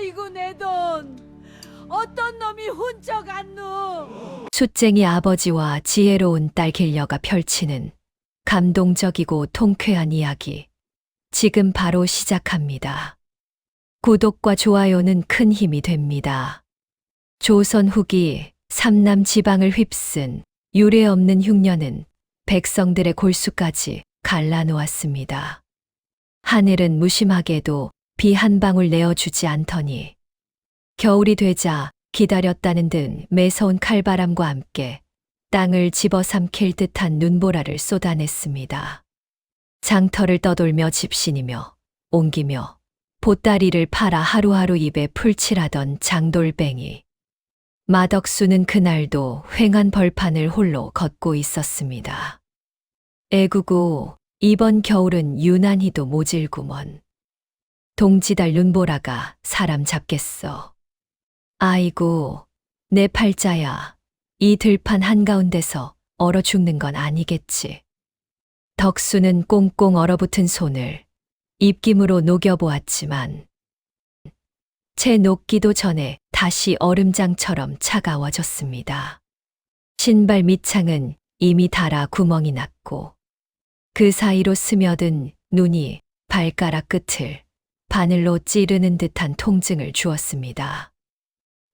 아이고 내 돈. 어떤 놈이 훔쳐갔누? 숫쟁이 아버지와 지혜로운 딸 길녀가 펼치는 감동적이고 통쾌한 이야기. 지금 바로 시작합니다. 구독과 좋아요는 큰 힘이 됩니다. 조선 후기 삼남 지방을 휩쓴 유례없는 흉년은 백성들의 골수까지 갈라놓았습니다. 하늘은 무심하게도 비 한 방울 내어주지 않더니 겨울이 되자 기다렸다는 듯 매서운 칼바람과 함께 땅을 집어삼킬 듯한 눈보라를 쏟아냈습니다. 장터를 떠돌며 집신이며 옮기며 보따리를 팔아 하루하루 입에 풀칠하던 장돌뱅이. 마덕수는 그날도 휑한 벌판을 홀로 걷고 있었습니다. 애구구, 이번 겨울은 유난히도 모질구먼. 동지달 눈보라가 사람 잡겠어. 아이고, 내 팔자야. 이 들판 한가운데서 얼어 죽는 건 아니겠지. 덕수는 꽁꽁 얼어붙은 손을 입김으로 녹여보았지만 채 녹기도 전에 다시 얼음장처럼 차가워졌습니다. 신발 밑창은 이미 닳아 구멍이 났고 그 사이로 스며든 눈이 발가락 끝을 바늘로 찌르는 듯한 통증을 주었습니다.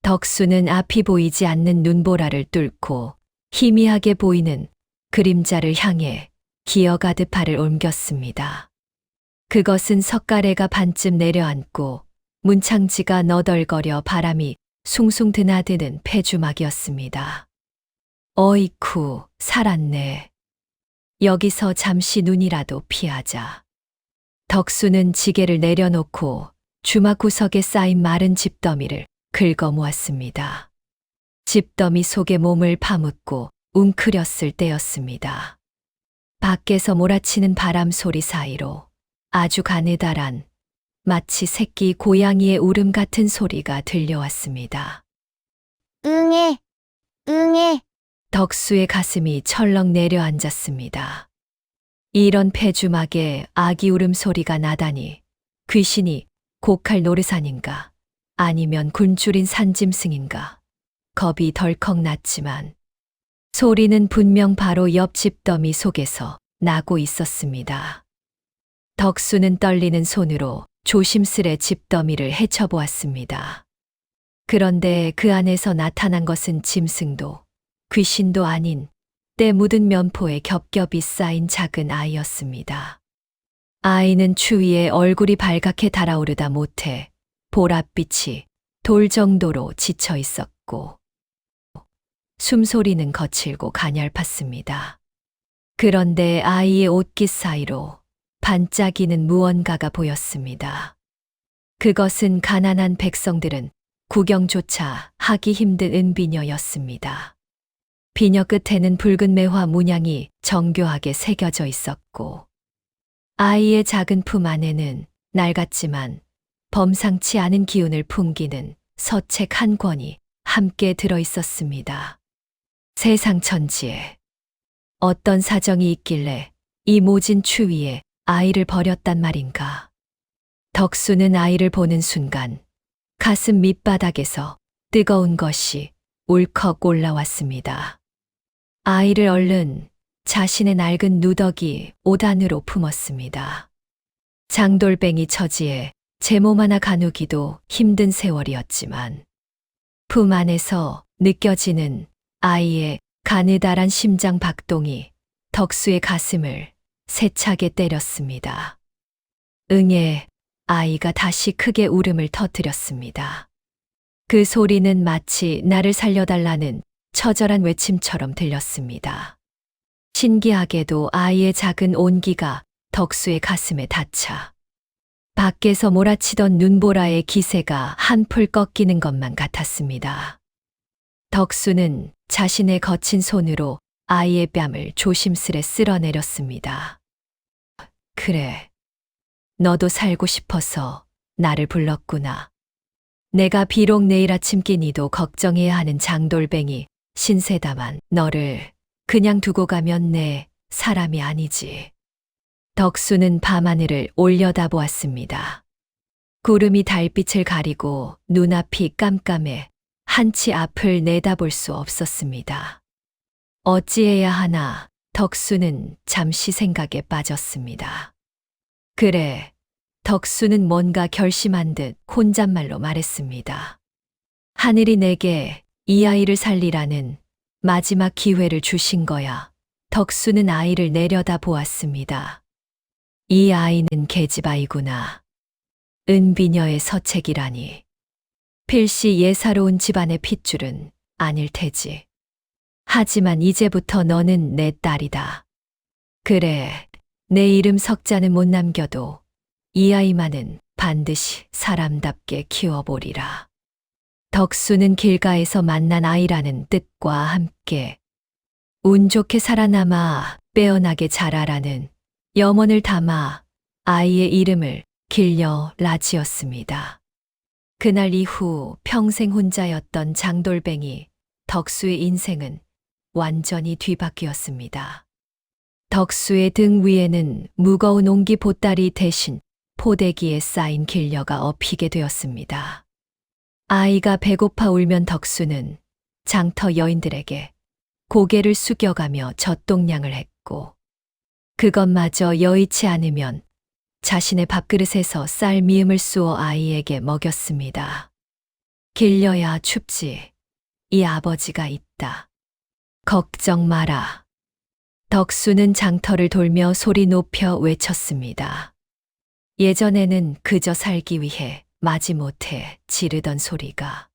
덕수는 앞이 보이지 않는 눈보라를 뚫고 희미하게 보이는 그림자를 향해 기어가듯 발을 옮겼습니다. 그것은 석가래가 반쯤 내려앉고 문창지가 너덜거려 바람이 숭숭 드나드는 폐주막이었습니다. 어이쿠, 살았네. 여기서 잠시 눈이라도 피하자. 덕수는 지게를 내려놓고 주막 구석에 쌓인 마른 집더미를 긁어모았습니다. 집더미 속에 몸을 파묻고 웅크렸을 때였습니다. 밖에서 몰아치는 바람 소리 사이로 아주 가느다란 마치 새끼 고양이의 울음 같은 소리가 들려왔습니다. 응애, 응애. 덕수의 가슴이 철렁 내려앉았습니다. 이런 폐주막에 아기 울음소리가 나다니 귀신이 고칼 노르산인가 아니면 굴줄인 산짐승인가 겁이 덜컥 났지만 소리는 분명 바로 옆 집더미 속에서 나고 있었습니다. 덕수는 떨리는 손으로 조심스레 집더미를 헤쳐보았습니다. 그런데 그 안에서 나타난 것은 짐승도 귀신도 아닌 때 묻은 면포에 겹겹이 쌓인 작은 아이였습니다. 아이는 추위에 얼굴이 발갛게 달아오르다 못해 보랏빛이 돌 정도로 지쳐 있었고 숨소리는 거칠고 가냘팠습니다. 그런데 아이의 옷깃 사이로 반짝이는 무언가가 보였습니다. 그것은 가난한 백성들은 구경조차 하기 힘든 은비녀였습니다. 비녀 끝에는 붉은 매화 문양이 정교하게 새겨져 있었고 아이의 작은 품 안에는 낡았지만 범상치 않은 기운을 풍기는 서책 한 권이 함께 들어 있었습니다. 세상 천지에 어떤 사정이 있길래 이 모진 추위에 아이를 버렸단 말인가. 덕수는 아이를 보는 순간 가슴 밑바닥에서 뜨거운 것이 울컥 올라왔습니다. 아이를 얼른 자신의 낡은 누더기 옷 안으로 품었습니다. 장돌뱅이 처지에 제 몸 하나 가누기도 힘든 세월이었지만 품 안에서 느껴지는 아이의 가느다란 심장 박동이 덕수의 가슴을 세차게 때렸습니다. 응애, 아이가 다시 크게 울음을 터뜨렸습니다. 그 소리는 마치 나를 살려달라는 처절한 외침처럼 들렸습니다. 신기하게도 아이의 작은 온기가 덕수의 가슴에 닿자 밖에서 몰아치던 눈보라의 기세가 한풀 꺾이는 것만 같았습니다. 덕수는 자신의 거친 손으로 아이의 뺨을 조심스레 쓸어내렸습니다. 그래, 너도 살고 싶어서 나를 불렀구나. 내가 비록 내일 아침 끼니도 걱정해야 하는 장돌뱅이 신세다만 너를 그냥 두고 가면 내 사람이 아니지. 덕수는 밤하늘을 올려다보았습니다. 구름이 달빛을 가리고 눈앞이 깜깜해 한치 앞을 내다볼 수 없었습니다. 어찌해야 하나 덕수는 잠시 생각에 빠졌습니다. 그래, 덕수는 뭔가 결심한 듯 혼잣말로 말했습니다. 하늘이 내게 이 아이를 살리라는 마지막 기회를 주신 거야. 덕수는 아이를 내려다 보았습니다. 이 아이는 계집아이구나. 은비녀의 서책이라니. 필시 예사로운 집안의 핏줄은 아닐 테지. 하지만 이제부터 너는 내 딸이다. 그래, 내 이름 석자는 못 남겨도 이 아이만은 반드시 사람답게 키워보리라. 덕수는 길가에서 만난 아이라는 뜻과 함께 운 좋게 살아남아 빼어나게 자라라는 염원을 담아 아이의 이름을 길려라 지었습니다. 그날 이후 평생 혼자였던 장돌뱅이 덕수의 인생은 완전히 뒤바뀌었습니다. 덕수의 등 위에는 무거운 옹기 보따리 대신 포대기에 쌓인 길려가 업히게 되었습니다. 아이가 배고파 울면 덕수는 장터 여인들에게 고개를 숙여가며 젖동량을 했고, 그것마저 여의치 않으면 자신의 밥그릇에서 쌀 미음을 쑤어 아이에게 먹였습니다. 길려야 춥지. 이 아버지가 있다. 걱정 마라. 덕수는 장터를 돌며 소리 높여 외쳤습니다. 예전에는 그저 살기 위해 마지못해 지르던 소리가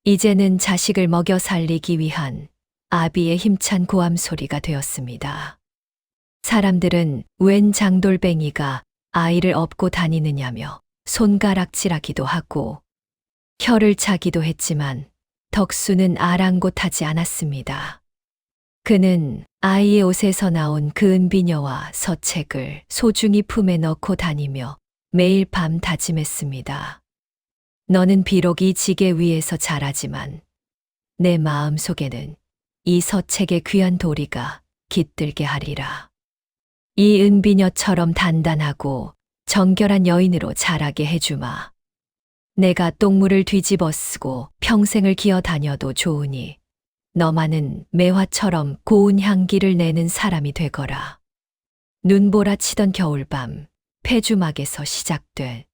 이제는 자식을 먹여 살리기 위한 아비의 힘찬 고함 소리가 되었습니다. 사람들은 웬 장돌뱅이가 아이를 업고 다니느냐며 손가락질하기도 하고 혀를 차기도 했지만 덕수는 아랑곳하지 않았습니다. 그는 아이의 옷에서 나온 그 은비녀와 서책을 소중히 품에 넣고 다니며 매일 밤 다짐했습니다. 너는 비록 이 지게 위에서 자라지만 내 마음 속에는 이 서책의 귀한 도리가 깃들게 하리라. 이 은비녀처럼 단단하고 정결한 여인으로 자라게 해주마. 내가 똥물을 뒤집어 쓰고 평생을 기어 다녀도 좋으니 너만은 매화처럼 고운 향기를 내는 사람이 되거라. 눈보라 치던 겨울밤, 폐주막에서 시작된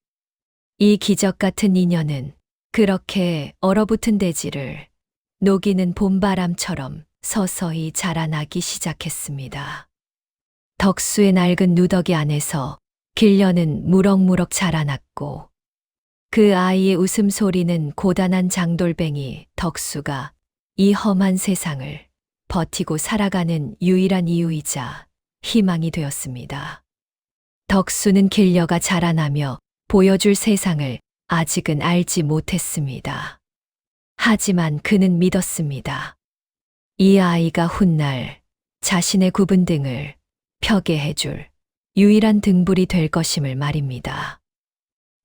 이 기적 같은 인연은 그렇게 얼어붙은 대지를 녹이는 봄바람처럼 서서히 자라나기 시작했습니다. 덕수의 낡은 누더기 안에서 길려는 무럭무럭 자라났고, 그 아이의 웃음소리는 고단한 장돌뱅이 덕수가 이 험한 세상을 버티고 살아가는 유일한 이유이자 희망이 되었습니다. 덕수는 길려가 자라나며 보여줄 세상을 아직은 알지 못했습니다. 하지만 그는 믿었습니다. 이 아이가 훗날 자신의 굽은 등을 펴게 해줄 유일한 등불이 될 것임을 말입니다.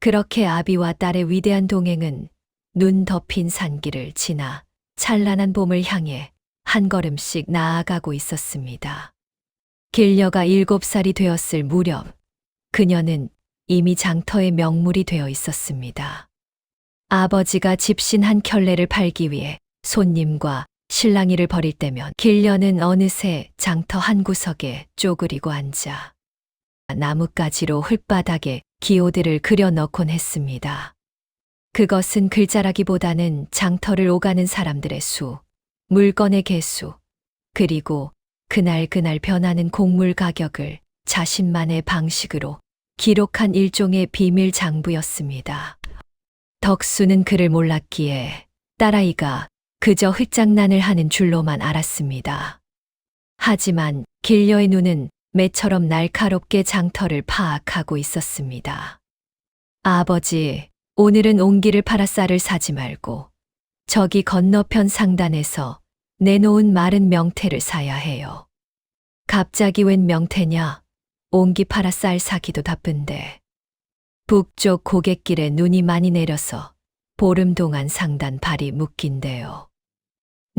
그렇게 아비와 딸의 위대한 동행은 눈 덮인 산길을 지나 찬란한 봄을 향해 한 걸음씩 나아가고 있었습니다. 길려가 7살이 되었을 무렵 그녀는 이미 장터의 명물이 되어 있었습니다. 아버지가 집신 한 켤레를 팔기 위해 손님과 실랑이를 벌일 때면 길려는 어느새 장터 한 구석에 쪼그리고 앉아 나뭇가지로 흙바닥에 기호들을 그려 넣곤 했습니다. 그것은 글자라기보다는 장터를 오가는 사람들의 수, 물건의 개수, 그리고 그날 변하는 곡물 가격을 자신만의 방식으로 기록한 일종의 비밀 장부였습니다. 덕수는 그를 몰랐기에 딸아이가 그저 흙장난을 하는 줄로만 알았습니다. 하지만 길려의 눈은 매처럼 날카롭게 장터를 파악하고 있었습니다. 아버지, 오늘은 옹기를 팔아 쌀을 사지 말고 저기 건너편 상단에서 내놓은 마른 명태를 사야 해요. 갑자기 웬 명태냐? 옹기 팔아 쌀 사기도 바쁜데. 북쪽 고갯길에 눈이 많이 내려서 보름 동안 상단 발이 묶인대요.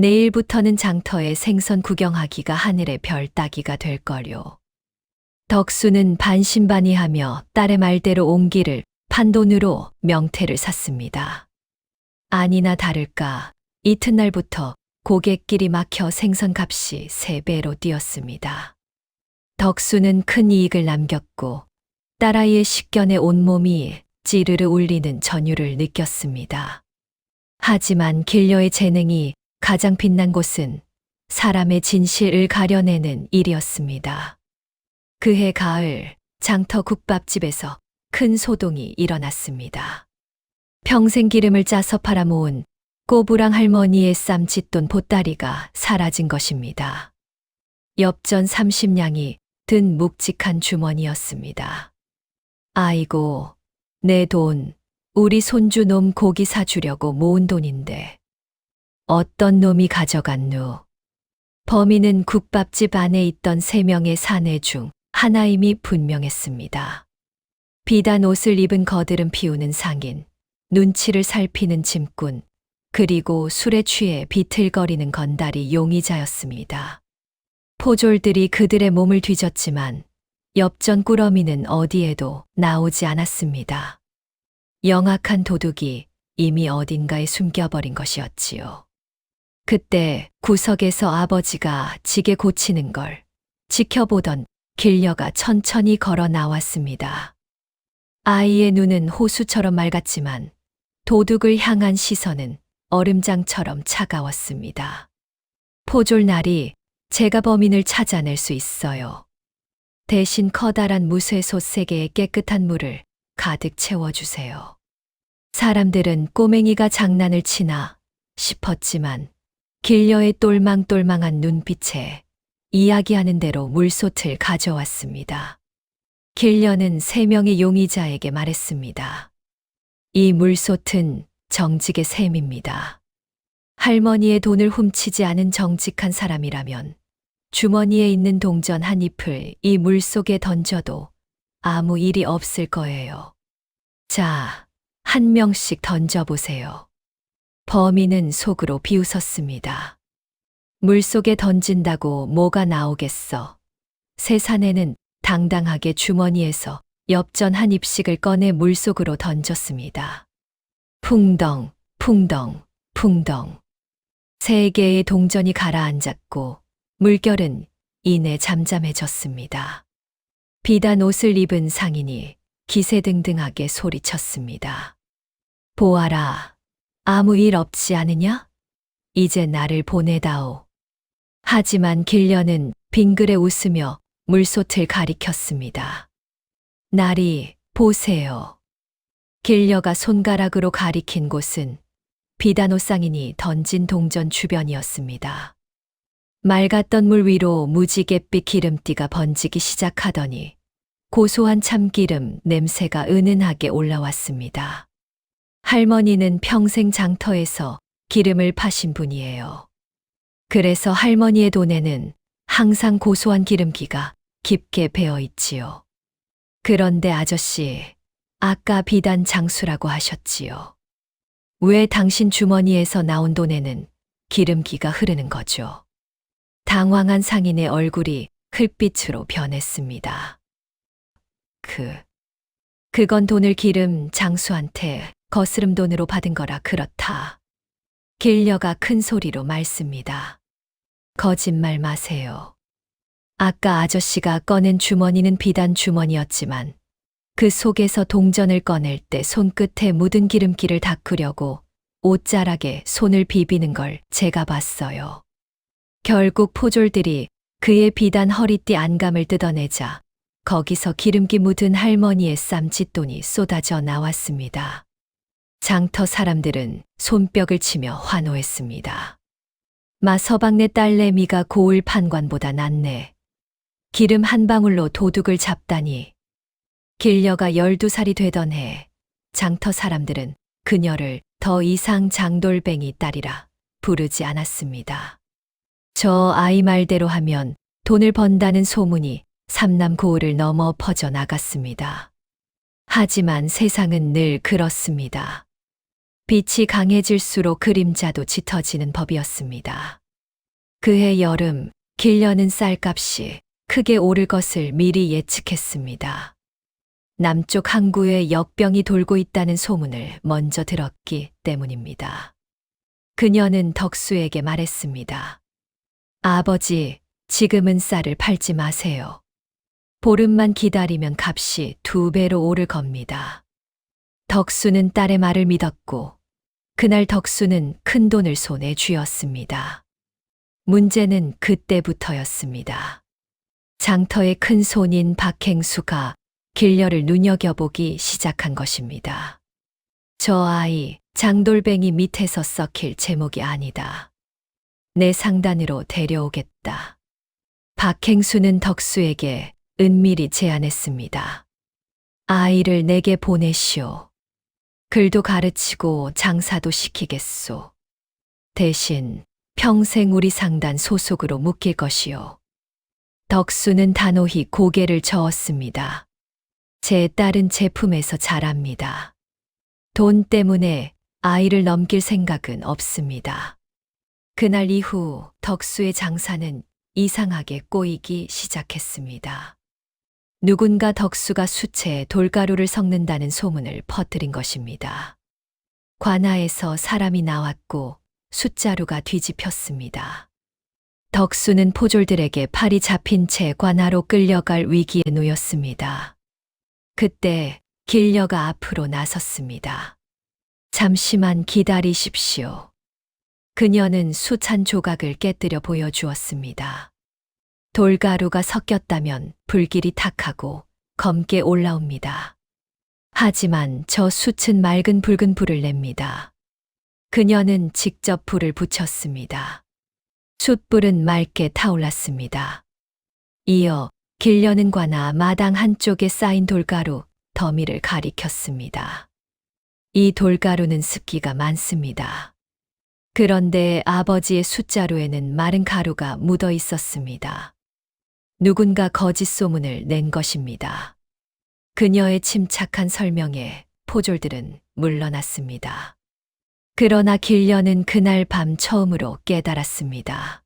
내일부터는 장터에 생선 구경하기가 하늘의 별 따기가 될 거요. 덕수는 반신반의하며 딸의 말대로 옹기를 판돈으로 명태를 샀습니다. 아니나 다를까 이튿날부터 고객길이 막혀 생선값이 3배로 뛰었습니다. 덕수는 큰 이익을 남겼고 딸아이의 식견에 온몸이 찌르르 울리는 전율을 느꼈습니다. 하지만 길녀의 재능이 가장 빛난 곳은 사람의 진실을 가려내는 일이었습니다. 그해 가을 장터 국밥집에서 큰 소동이 일어났습니다. 평생 기름을 짜서 팔아모은 꼬부랑 할머니의 쌈짓돈 보따리가 사라진 것입니다. 엽전 30냥이 든 묵직한 주머니였습니다. 아이고, 내 돈, 우리 손주 놈 고기 사주려고 모은 돈인데 어떤 놈이 가져갔누? 범인은 국밥집 안에 있던 3명의 사내 중 하나임이 분명했습니다. 비단 옷을 입은 거드름 피우는 상인, 눈치를 살피는 짐꾼, 그리고 술에 취해 비틀거리는 건달이 용의자였습니다. 포졸들이 그들의 몸을 뒤졌지만 엽전 꾸러미는 어디에도 나오지 않았습니다. 영악한 도둑이 이미 어딘가에 숨겨버린 것이었지요. 그때 구석에서 아버지가 지게 고치는 걸 지켜보던 길녀가 천천히 걸어 나왔습니다. 아이의 눈은 호수처럼 맑았지만 도둑을 향한 시선은 얼음장처럼 차가웠습니다. 포졸날이 제가 범인을 찾아낼 수 있어요. 대신 커다란 무쇠솥 3개의 깨끗한 물을 가득 채워주세요. 사람들은 꼬맹이가 장난을 치나 싶었지만 길녀의 똘망똘망한 눈빛에 이야기하는 대로 물솥을 가져왔습니다. 길녀는 3명의 용의자에게 말했습니다. 이 물솥은 정직의 셈입니다. 할머니의 돈을 훔치지 않은 정직한 사람이라면 주머니에 있는 동전 한 잎을 이 물속에 던져도 아무 일이 없을 거예요. 자, 한 명씩 던져보세요. 범인은 속으로 비웃었습니다. 물속에 던진다고 뭐가 나오겠어. 세사내는 당당하게 주머니에서 엽전 한 입씩을 꺼내 물속으로 던졌습니다. 풍덩, 풍덩, 풍덩. 3개의 동전이 가라앉았고 물결은 이내 잠잠해졌습니다. 비단 옷을 입은 상인이 기세등등하게 소리쳤습니다. 보아라, 아무 일 없지 않으냐? 이제 나를 보내다오. 하지만 길녀는 빙그레 웃으며 물솥을 가리켰습니다. 나리, 보세요. 길녀가 손가락으로 가리킨 곳은 비단옷 상인이 던진 동전 주변이었습니다. 맑았던 물 위로 무지갯빛 기름띠가 번지기 시작하더니 고소한 참기름 냄새가 은은하게 올라왔습니다. 할머니는 평생 장터에서 기름을 파신 분이에요. 그래서 할머니의 돈에는 항상 고소한 기름기가 깊게 배어 있지요. 그런데 아저씨, 아까 비단 장수라고 하셨지요. 왜 당신 주머니에서 나온 돈에는 기름기가 흐르는 거죠? 당황한 상인의 얼굴이 흙빛으로 변했습니다. 그건 돈을 기름 장수한테 거스름 돈으로 받은 거라 그렇다. 길녀가 큰 소리로 말습니다. 거짓말 마세요. 아까 아저씨가 꺼낸 주머니는 비단 주머니였지만 그 속에서 동전을 꺼낼 때 손끝에 묻은 기름기를 닦으려고 옷자락에 손을 비비는 걸 제가 봤어요. 결국 포졸들이 그의 비단 허리띠 안감을 뜯어내자 거기서 기름기 묻은 할머니의 쌈짓돈이 쏟아져 나왔습니다. 장터 사람들은 손뼉을 치며 환호했습니다. 마 서방네 딸내미가 고을 판관보다 낫네. 기름 한 방울로 도둑을 잡다니. 길녀가 12살이 되던 해 장터 사람들은 그녀를 더 이상 장돌뱅이 딸이라 부르지 않았습니다. 저 아이 말대로 하면 돈을 번다는 소문이 삼남 고을을 넘어 퍼져 나갔습니다. 하지만 세상은 늘 그렇습니다. 빛이 강해질수록 그림자도 짙어지는 법이었습니다. 그해 여름 길녀는 쌀값이 크게 오를 것을 미리 예측했습니다. 남쪽 항구에 역병이 돌고 있다는 소문을 먼저 들었기 때문입니다. 그녀는 덕수에게 말했습니다. 아버지, 지금은 쌀을 팔지 마세요. 보름만 기다리면 값이 2배로 오를 겁니다. 덕수는 딸의 말을 믿었고, 그날 덕수는 큰 돈을 손에 쥐었습니다. 문제는 그때부터였습니다. 장터의 큰 손인 박행수가 길려를 눈여겨보기 시작한 것입니다. 저 아이, 장돌뱅이 밑에서 썩힐 제목이 아니다. 내 상단으로 데려오겠다. 박행수는 덕수에게 은밀히 제안했습니다. 아이를 내게 보내시오. 글도 가르치고 장사도 시키겠소. 대신 평생 우리 상단 소속으로 묶일 것이오. 덕수는 단호히 고개를 저었습니다. 제 딸은 제품에서 자랍니다. 돈 때문에 아이를 넘길 생각은 없습니다. 그날 이후 덕수의 장사는 이상하게 꼬이기 시작했습니다. 누군가 덕수가 수채에 돌가루를 섞는다는 소문을 퍼뜨린 것입니다. 관아에서 사람이 나왔고 숫자루가 뒤집혔습니다. 덕수는 포졸들에게 팔이 잡힌 채 관아로 끌려갈 위기에 놓였습니다. 그때 길려가 앞으로 나섰습니다. 잠시만 기다리십시오. 그녀는 숯 한 조각을 깨뜨려 보여주었습니다. 돌가루가 섞였다면 불길이 탁하고 검게 올라옵니다. 하지만 저 숯은 맑은 붉은 불을 냅니다. 그녀는 직접 불을 붙였습니다. 숯불은 맑게 타올랐습니다. 이어 길려는 관아 마당 한쪽에 쌓인 돌가루 더미를 가리켰습니다. 이 돌가루는 습기가 많습니다. 그런데 아버지의 숫자루에는 마른 가루가 묻어 있었습니다. 누군가 거짓 소문을 낸 것입니다. 그녀의 침착한 설명에 포졸들은 물러났습니다. 그러나 길려는 그날 밤 처음으로 깨달았습니다.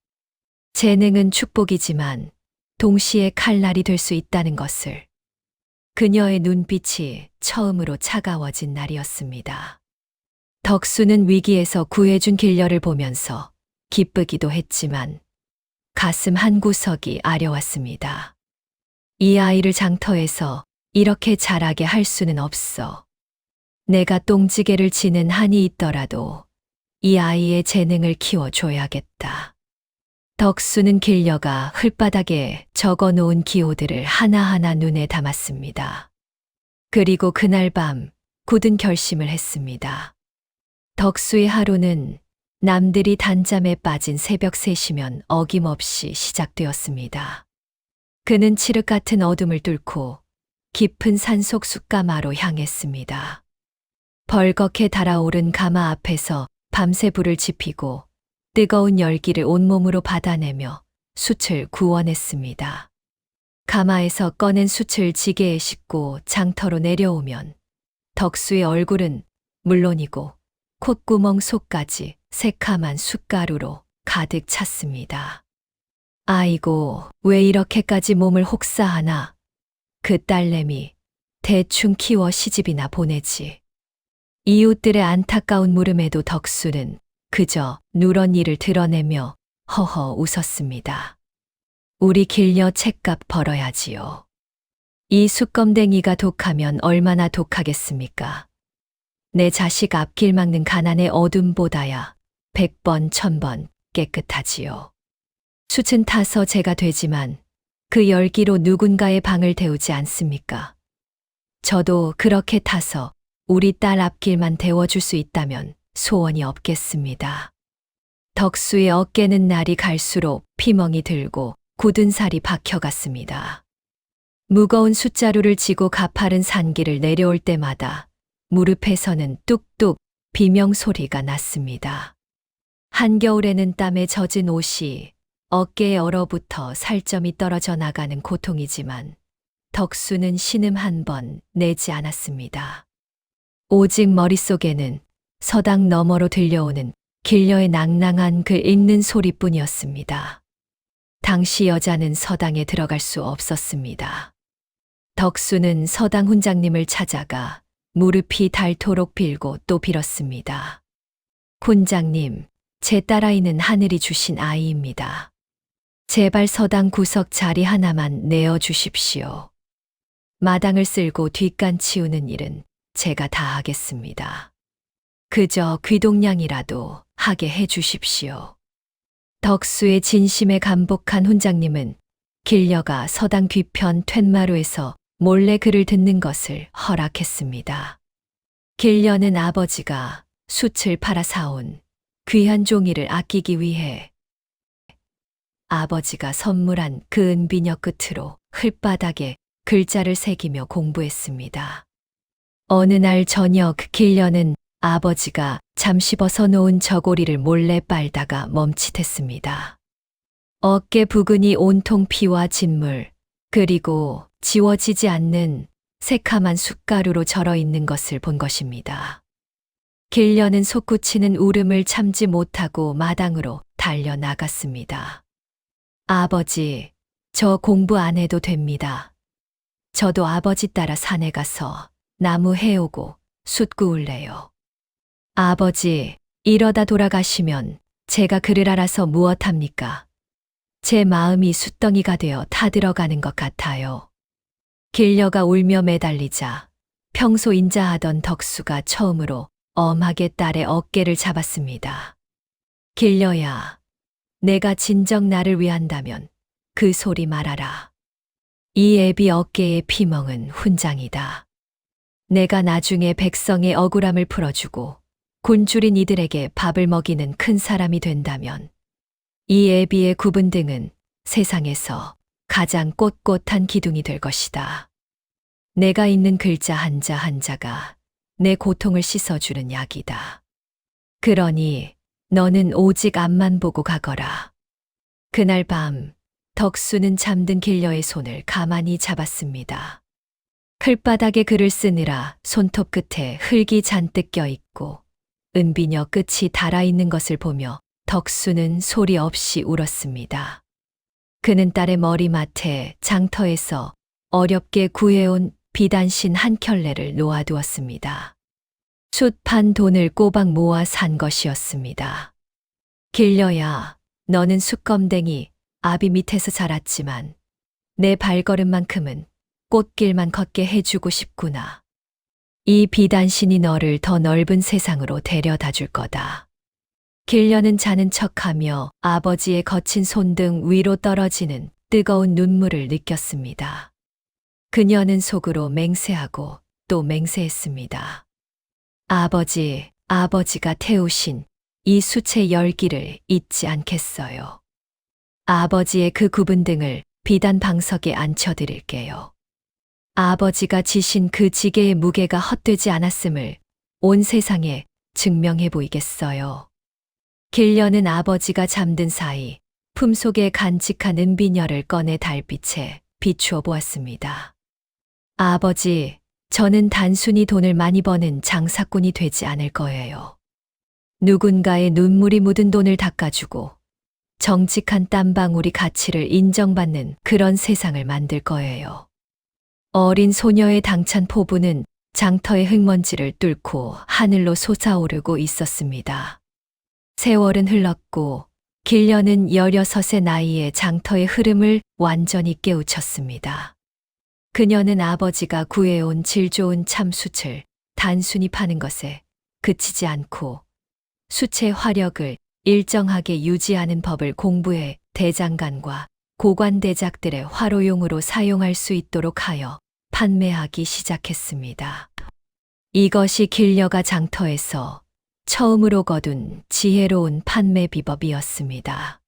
재능은 축복이지만 동시에 칼날이 될 수 있다는 것을. 그녀의 눈빛이 처음으로 차가워진 날이었습니다. 덕수는 위기에서 구해준 길려를 보면서 기쁘기도 했지만 가슴 한구석이 아려왔습니다. 이 아이를 장터에서 이렇게 자라게 할 수는 없어. 내가 똥지게를 지는 한이 있더라도 이 아이의 재능을 키워줘야겠다. 덕수는 길려가 흙바닥에 적어놓은 기호들을 하나하나 눈에 담았습니다. 그리고 그날 밤 굳은 결심을 했습니다. 덕수의 하루는 남들이 단잠에 빠진 새벽 3시면 어김없이 시작되었습니다. 그는 칠흑 같은 어둠을 뚫고 깊은 산속 숯가마로 향했습니다. 벌겋게 달아오른 가마 앞에서 밤새 불을 지피고 뜨거운 열기를 온몸으로 받아내며 숯을 구워냈습니다. 가마에서 꺼낸 숯을 지게에 싣고 장터로 내려오면 덕수의 얼굴은 물론이고 콧구멍 속까지 새카만 숯가루로 가득 찼습니다. 아이고, 왜 이렇게까지 몸을 혹사하나. 그 딸내미 대충 키워 시집이나 보내지. 이웃들의 안타까운 물음에도 덕수는 그저 누런 이를 드러내며 허허 웃었습니다. 우리 길려 죗값 벌어야지요. 이 숯검댕이가 독하면 얼마나 독하겠습니까? 내 자식 앞길 막는 가난의 어둠보다야 100번 1000번 깨끗하지요. 숯은 타서 제가 되지만 그 열기로 누군가의 방을 데우지 않습니까? 저도 그렇게 타서 우리 딸 앞길만 데워줄 수 있다면 소원이 없겠습니다. 덕수의 어깨는 날이 갈수록 피멍이 들고 굳은 살이 박혀갔습니다. 무거운 숫자루를 지고 가파른 산길을 내려올 때마다 무릎에서는 뚝뚝 비명 소리가 났습니다. 한겨울에는 땀에 젖은 옷이 어깨에 얼어붙어 살점이 떨어져 나가는 고통이지만 덕수는 신음 한 번 내지 않았습니다. 오직 머릿속에는 서당 너머로 들려오는 길려의 낭낭한 글 읽는 소리뿐이었습니다. 당시 여자는 서당에 들어갈 수 없었습니다. 덕수는 서당 훈장님을 찾아가 무릎이 닳도록 빌고 또 빌었습니다. 훈장님, 제 딸아이는 하늘이 주신 아이입니다. 제발 서당 구석 자리 하나만 내어 주십시오. 마당을 쓸고 뒷간 치우는 일은 제가 다 하겠습니다. 그저 귀동냥이라도 하게 해 주십시오. 덕수의 진심에 감복한 훈장님은 길려가 서당 뒤편 툇마루에서 몰래 그를 듣는 것을 허락했습니다. 길려는 아버지가 숯을 팔아 사온 귀한 종이를 아끼기 위해 아버지가 선물한 그 은비녀 끝으로 흙바닥에 글자를 새기며 공부했습니다. 어느 날 저녁 길려는 아버지가 잠시 벗어놓은 저고리를 몰래 빨다가 멈칫했습니다. 어깨 부근이 온통 피와 진물, 그리고 지워지지 않는 새카만 숯가루로 절어 있는 것을 본 것입니다. 길려는 솟구치는 울음을 참지 못하고 마당으로 달려 나갔습니다. 아버지, 저 공부 안 해도 됩니다. 저도 아버지 따라 산에 가서 나무 해오고 숯 구울래요. 아버지, 이러다 돌아가시면 제가 그를 알아서 무엇합니까? 제 마음이 숯덩이가 되어 타들어가는 것 같아요. 길려가 울며 매달리자 평소 인자하던 덕수가 처음으로 엄하게 딸의 어깨를 잡았습니다. 길려야, 내가 진정 나를 위한다면 그 소리 말아라. 이 애비 어깨의 피멍은 훈장이다. 내가 나중에 백성의 억울함을 풀어주고 곤줄인 이들에게 밥을 먹이는 큰 사람이 된다면 이 애비의 굽은 등은 세상에서 가장 꼿꼿한 기둥이 될 것이다. 내가 읽는 글자 한자 한자가 내 고통을 씻어주는 약이다. 그러니 너는 오직 앞만 보고 가거라. 그날 밤 덕수는 잠든 길려의 손을 가만히 잡았습니다. 클바닥에 글을 쓰느라 손톱 끝에 흙이 잔뜩 껴있고 은비녀 끝이 달아있는 것을 보며 덕수는 소리 없이 울었습니다. 그는 딸의 머리맡에 장터에서 어렵게 구해온 비단신 한 켤레를 놓아두었습니다. 숯판 돈을 꼬박 모아 산 것이었습니다. 길려야, 너는 숯검댕이 아비 밑에서 자랐지만 내 발걸음만큼은 꽃길만 걷게 해주고 싶구나. 이 비단신이 너를 더 넓은 세상으로 데려다 줄 거다. 길려는 자는 척하며 아버지의 거친 손등 위로 떨어지는 뜨거운 눈물을 느꼈습니다. 그녀는 속으로 맹세하고 또 맹세했습니다. 아버지, 아버지가 태우신 이 숯의 열기를 잊지 않겠어요. 아버지의 그 굽은 등을 비단 방석에 앉혀드릴게요. 아버지가 지신 그 지게의 무게가 헛되지 않았음을 온 세상에 증명해 보이겠어요. 길려는 아버지가 잠든 사이 품속에 간직한 은비녀를 꺼내 달빛에 비추어 보았습니다. 아버지, 저는 단순히 돈을 많이 버는 장사꾼이 되지 않을 거예요. 누군가의 눈물이 묻은 돈을 닦아주고 정직한 땀방울이 가치를 인정받는 그런 세상을 만들 거예요. 어린 소녀의 당찬 포부는 장터의 흙먼지를 뚫고 하늘로 솟아오르고 있었습니다. 세월은 흘렀고 길려는 16의 나이에 장터의 흐름을 완전히 깨우쳤습니다. 그녀는 아버지가 구해온 질 좋은 참숯을 단순히 파는 것에 그치지 않고 숯의 화력을 일정하게 유지하는 법을 공부해 대장간과 고관대작들의 화로용으로 사용할 수 있도록 하여 판매하기 시작했습니다. 이것이 길려가 장터에서 처음으로 거둔 지혜로운 판매 비법이었습니다.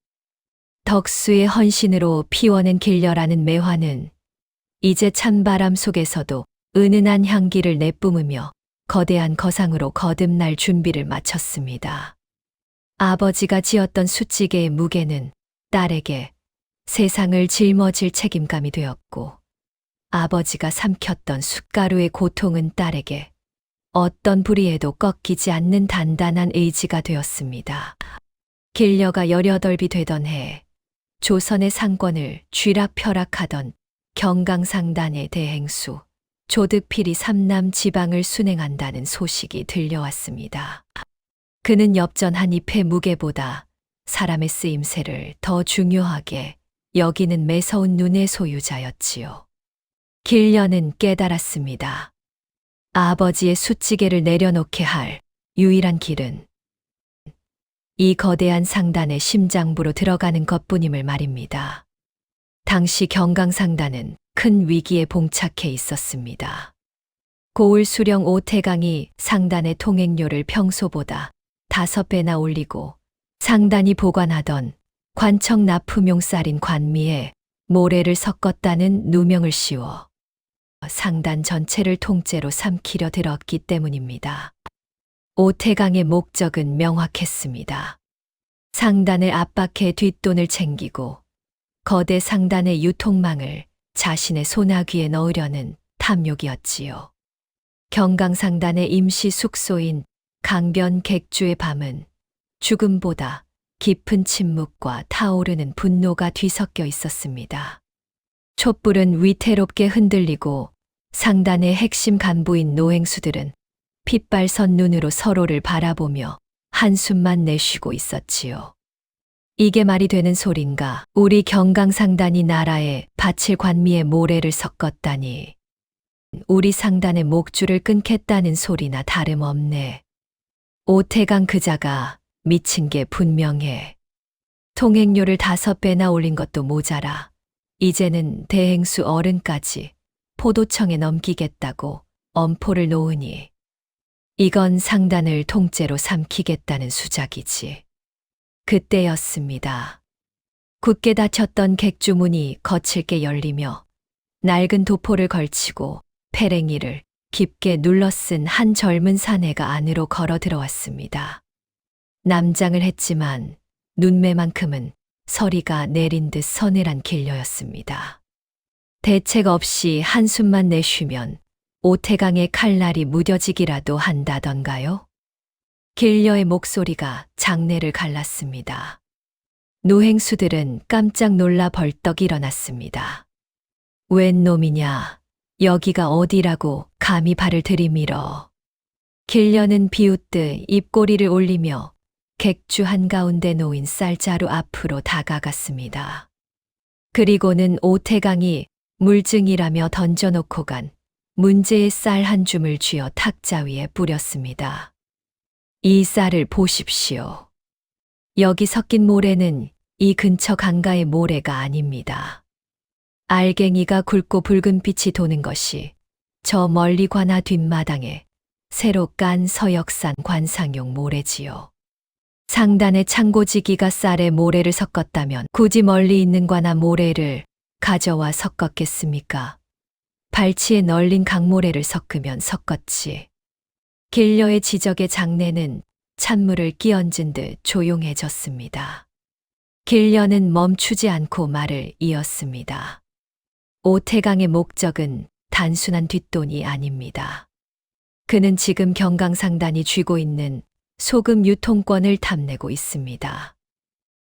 덕수의 헌신으로 피워낸 길려라는 매화는 이제 찬바람 속에서도 은은한 향기를 내뿜으며 거대한 거상으로 거듭날 준비를 마쳤습니다. 아버지가 지었던 숯지게의 무게는 딸에게 세상을 짊어질 책임감이 되었고 아버지가 삼켰던 숯가루의 고통은 딸에게 어떤 불의에도 꺾이지 않는 단단한 의지가 되었습니다. 길려가 18이 되던 해 조선의 상권을 쥐락펴락하던 경강상단의 대행수 조득필이 삼남 지방을 순행한다는 소식이 들려왔습니다. 그는 엽전 한 잎의 무게보다 사람의 쓰임새를 더 중요하게 여기는 매서운 눈의 소유자였지요. 길련은 깨달았습니다. 아버지의 숫지개를 내려놓게 할 유일한 길은 이 거대한 상단의 심장부로 들어가는 것뿐임을 말입니다. 당시 경강상단은 큰 위기에 봉착해 있었습니다. 고을 수령 오태강이 상단의 통행료를 평소보다 5배나 올리고 상단이 보관하던 관청 납품용쌀인 관미에 모래를 섞었다는 누명을 씌워 상단 전체를 통째로 삼키려 들었기 때문입니다. 오태강의 목적은 명확했습니다. 상단을 압박해 뒷돈을 챙기고 거대 상단의 유통망을 자신의 소나귀에 넣으려는 탐욕이었지요. 경강상단의 임시 숙소인 강변 객주의 밤은 죽음보다 깊은 침묵과 타오르는 분노가 뒤섞여 있었습니다. 촛불은 위태롭게 흔들리고 상단의 핵심 간부인 노행수들은 핏발선 눈으로 서로를 바라보며 한숨만 내쉬고 있었지요. 이게 말이 되는 소린가? 우리 경강상단이 나라에 바칠 관미에 모래를 섞었다니. 우리 상단의 목줄을 끊겠다는 소리나 다름없네. 오태강 그자가 미친 게 분명해. 통행료를 5배나 올린 것도 모자라. 이제는 대행수 어른까지 포도청에 넘기겠다고 엄포를 놓으니 이건 상단을 통째로 삼키겠다는 수작이지. 그때였습니다. 굳게 닫혔던 객주문이 거칠게 열리며 낡은 도포를 걸치고 페랭이를 깊게 눌러쓴 한 젊은 사내가 안으로 걸어 들어왔습니다. 남장을 했지만 눈매만큼은 서리가 내린 듯 서늘한 길녀였습니다. 대책 없이 한숨만 내쉬면 오태강의 칼날이 무뎌지기라도 한다던가요? 길녀의 목소리가 장내를 갈랐습니다. 노행수들은 깜짝 놀라 벌떡 일어났습니다. 웬 놈이냐? 여기가 어디라고 감히 발을 들이밀어. 길녀는 비웃듯 입꼬리를 올리며 객주 한가운데 놓인 쌀자루 앞으로 다가갔습니다. 그리고는 오태강이 물증이라며 던져놓고 간 문제의 쌀 한 줌을 쥐어 탁자 위에 뿌렸습니다. 이 쌀을 보십시오. 여기 섞인 모래는 이 근처 강가의 모래가 아닙니다. 알갱이가 굵고 붉은 빛이 도는 것이 저 멀리 관아 뒷마당에 새로 깐 서역산 관상용 모래지요. 상단의 창고지기가 쌀에 모래를 섞었다면 굳이 멀리 있는 관아 모래를 가져와 섞었겠습니까? 발치에 널린 강모래를 섞으면 섞었지. 길녀의 지적에 장내는 찬물을 끼얹은 듯 조용해졌습니다. 길녀는 멈추지 않고 말을 이었습니다. 오태강의 목적은 단순한 뒷돈이 아닙니다. 그는 지금 경강상단이 쥐고 있는 소금 유통권을 탐내고 있습니다.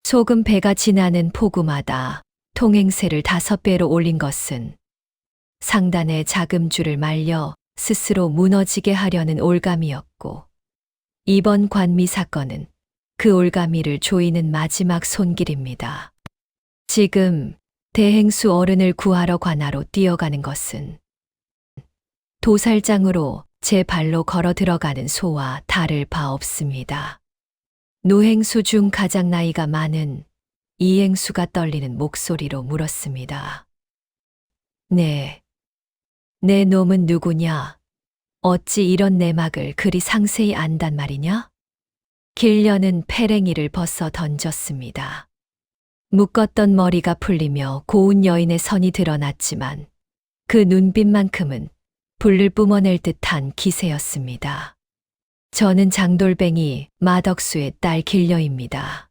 소금 배가 지나는 포구마다 통행세를 5배로 올린 것은 상단의 자금줄을 말려 스스로 무너지게 하려는 올가미였고, 이번 관미 사건은 그 올가미를 조이는 마지막 손길입니다. 지금 대행수 어른을 구하러 관아로 뛰어가는 것은 도살장으로 제 발로 걸어 들어가는 소와 다를 바 없습니다. 노행수 중 가장 나이가 많은 이행수가 떨리는 목소리로 물었습니다. 네. 내 놈은 누구냐? 어찌 이런 내막을 그리 상세히 안단 말이냐? 길녀는 페랭이를 벗어 던졌습니다. 묶었던 머리가 풀리며 고운 여인의 선이 드러났지만 그 눈빛만큼은 불을 뿜어낼 듯한 기세였습니다. 저는 장돌뱅이 마덕수의 딸 길녀입니다.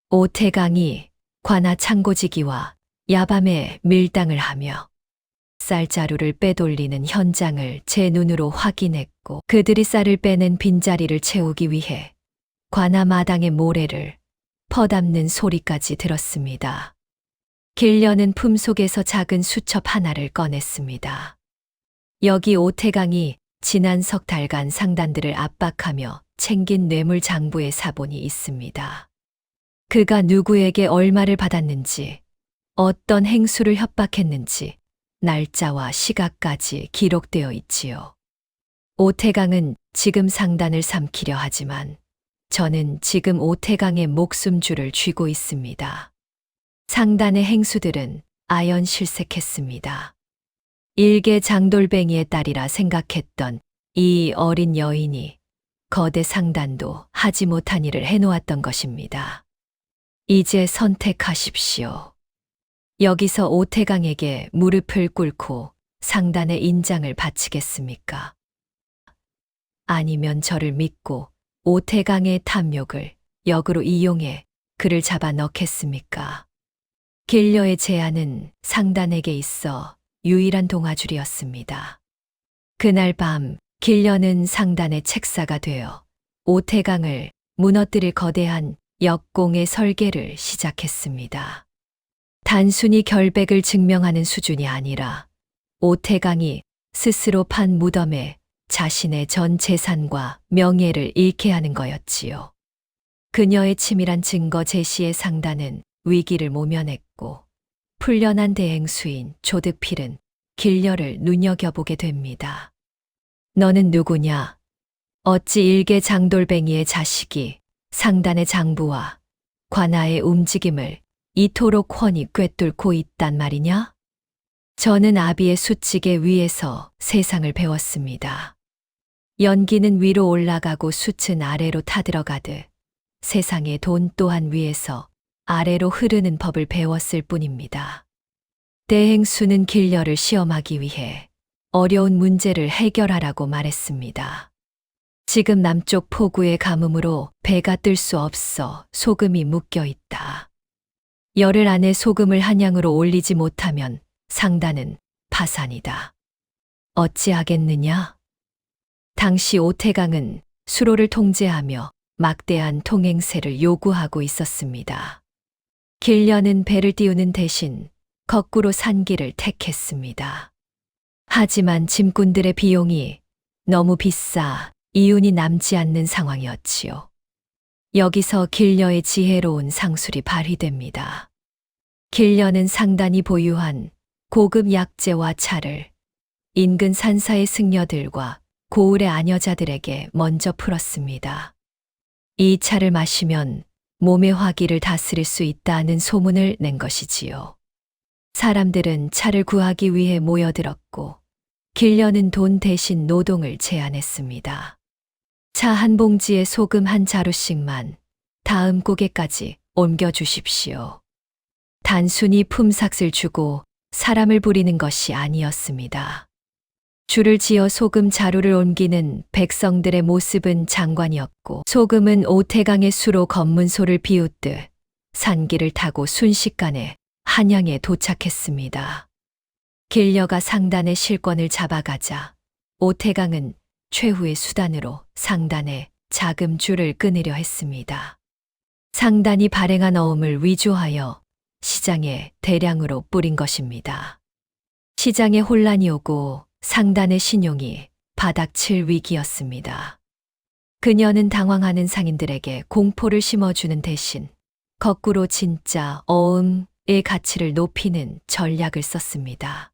오태강이 관아 창고지기와 야밤에 밀당을 하며 쌀자루를 빼돌리는 현장을 제 눈으로 확인했고, 그들이 쌀을 빼낸 빈자리를 채우기 위해 관아 마당의 모래를 퍼담는 소리까지 들었습니다. 길려는 품속에서 작은 수첩 하나를 꺼냈습니다. 여기 오태강이 지난 석 달간 상단들을 압박하며 챙긴 뇌물 장부의 사본이 있습니다. 그가 누구에게 얼마를 받았는지, 어떤 행수를 협박했는지, 날짜와 시각까지 기록되어 있지요. 오태강은 지금 상단을 삼키려 하지만 저는 지금 오태강의 목숨줄을 쥐고 있습니다. 상단의 행수들은 아연실색했습니다. 일개 장돌뱅이의 딸이라 생각했던 이 어린 여인이 거대 상단도 하지 못한 일을 해놓았던 것입니다. 이제 선택하십시오. 여기서 오태강에게 무릎을 꿇고 상단의 인장을 바치겠습니까? 아니면 저를 믿고 오태강의 탐욕을 역으로 이용해 그를 잡아 넣겠습니까? 길려의 제안은 상단에게 있어 유일한 동아줄이었습니다. 그날 밤 길려는 상단의 책사가 되어 오태강을 무너뜨릴 거대한 역공의 설계를 시작했습니다. 단순히 결백을 증명하는 수준이 아니라 오태강이 스스로 판 무덤에 자신의 전 재산과 명예를 잃게 하는 거였지요. 그녀의 치밀한 증거 제시에 상단은 위기를 모면했고 풀려난 대행수인 조득필은 길려를 눈여겨보게 됩니다. 너는 누구냐? 어찌 일개 장돌뱅이의 자식이 상단의 장부와 관아의 움직임을 이토록 훤히 꿰뚫고 있단 말이냐? 저는 아비의 수칙에 위에서 세상을 배웠습니다. 연기는 위로 올라가고 숯은 아래로 타들어가듯 세상의 돈 또한 위에서 아래로 흐르는 법을 배웠을 뿐입니다. 대행수는 길려를 시험하기 위해 어려운 문제를 해결하라고 말했습니다. 지금 남쪽 포구의 가뭄으로 배가 뜰 수 없어 소금이 묶여 있다. 열흘 안에 소금을 한양으로 올리지 못하면 상단은 파산이다. 어찌하겠느냐? 당시 오태강은 수로를 통제하며 막대한 통행세를 요구하고 있었습니다. 길려는 배를 띄우는 대신 거꾸로 산길을 택했습니다. 하지만 짐꾼들의 비용이 너무 비싸 이윤이 남지 않는 상황이었지요. 여기서 길려의 지혜로운 상술이 발휘됩니다. 길려는 상단이 보유한 고급 약재와 차를 인근 산사의 승려들과 고을의 아녀자들에게 먼저 풀었습니다. 이 차를 마시면 몸의 화기를 다스릴 수 있다는 소문을 낸 것이지요. 사람들은 차를 구하기 위해 모여들었고 길려는 돈 대신 노동을 제안했습니다. 차 한 봉지에 소금 한 자루씩만 다음 고개까지 옮겨주십시오. 단순히 품삯을 주고 사람을 부리는 것이 아니었습니다. 줄을 지어 소금 자루를 옮기는 백성들의 모습은 장관이었고 소금은 오태강의 수로 검문소를 비웃듯 산길을 타고 순식간에 한양에 도착했습니다. 길려가 상단의 실권을 잡아가자 오태강은 최후의 수단으로 상단에 자금줄을 끊으려 했습니다. 상단이 발행한 어음을 위조하여 시장에 대량으로 뿌린 것입니다. 시장에 혼란이 오고 상단의 신용이 바닥칠 위기였습니다. 그녀는 당황하는 상인들에게 공포를 심어주는 대신 거꾸로 진짜 어음의 가치를 높이는 전략을 썼습니다.